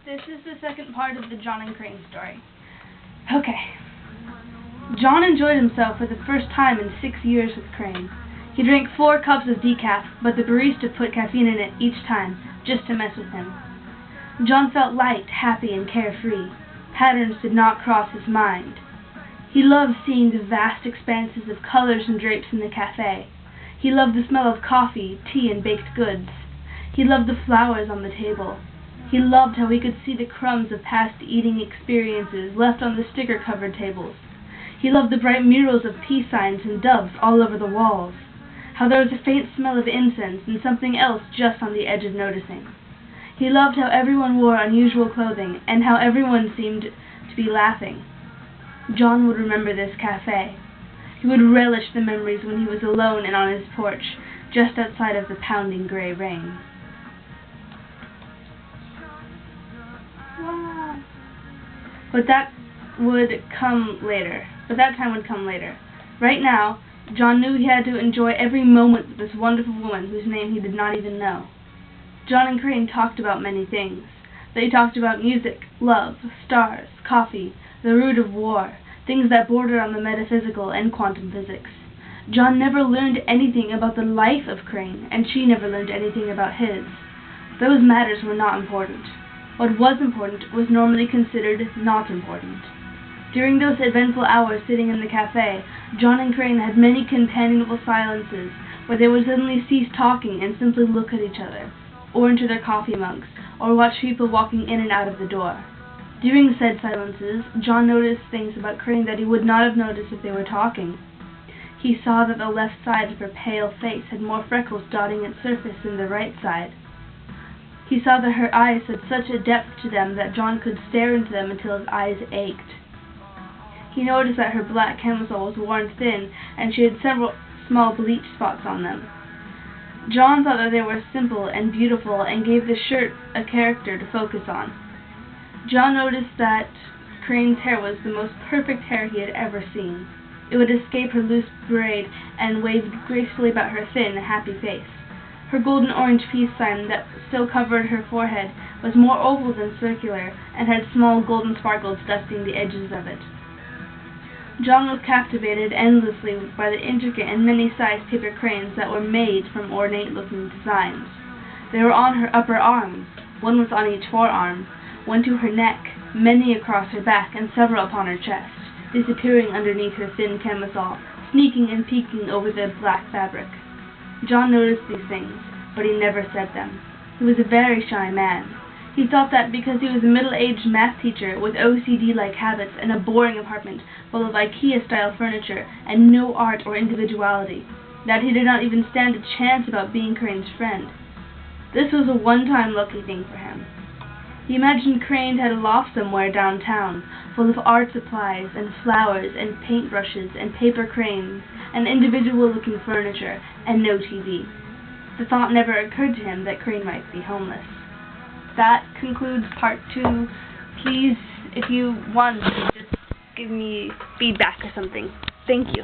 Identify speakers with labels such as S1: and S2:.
S1: This is the second part of the John and Crane story. Okay. John enjoyed himself for the first time in 6 years with Crane. He drank 4 cups of decaf, but the barista put caffeine in it each time, just to mess with him. John felt light, happy, and carefree. Patterns did not cross his mind. He loved seeing the vast expanses of colors and drapes in the cafe. He loved the smell of coffee, tea, and baked goods. He loved the flowers on the table. He loved how he could see the crumbs of past eating experiences left on the sticker-covered tables. He loved the bright murals of peace signs and doves all over the walls. How there was a faint smell of incense and something else just on the edge of noticing. He loved how everyone wore unusual clothing and how everyone seemed to be laughing. John would remember this cafe. He would relish the memories when he was alone and on his porch, just outside of the pounding gray rain. Wow. But that time would come later. Right now, John knew he had to enjoy every moment with this wonderful woman whose name he did not even know. John and Crane talked about many things. They talked about music, love, stars, coffee, the root of war, things that bordered on the metaphysical and quantum physics. John never learned anything about the life of Crane, and she never learned anything about his. Those matters were not important. What was important was normally considered not important. During those eventful hours sitting in the cafe, John and Crane had many companionable silences where they would suddenly cease talking and simply look at each other, or into their coffee mugs, or watch people walking in and out of the door. During said silences, John noticed things about Crane that he would not have noticed if they were talking. He saw that the left side of her pale face had more freckles dotting its surface than the right side. He saw that her eyes had such a depth to them that John could stare into them until his eyes ached. He noticed that her black camisole was worn thin, and she had several small bleach spots on them. John thought that they were simple and beautiful and gave the shirt a character to focus on. John noticed that Crane's hair was the most perfect hair he had ever seen. It would escape her loose braid and waved gracefully about her thin, happy face. Her golden-orange peace sign that still covered her forehead was more oval than circular and had small golden sparkles dusting the edges of it. John was captivated endlessly by the intricate and many-sized paper cranes that were made from ornate-looking designs. They were on her upper arms. One was on each forearm, one to her neck, many across her back, and several upon her chest, disappearing underneath her thin camisole, sneaking and peeking over the black fabric. John noticed these things, but he never said them. He was a very shy man. He thought that because he was a middle-aged math teacher with OCD-like habits and a boring apartment full of IKEA-style furniture and no art or individuality, that he did not even stand a chance about being Crane's friend. This was a one-time lucky thing for him. He imagined Crane had a loft somewhere downtown, full of art supplies and flowers and paintbrushes and paper cranes and individual-looking furniture and no TV. The thought never occurred to him that Crane might be homeless. That concludes part 2. Please, if you want, just give me feedback or something. Thank you.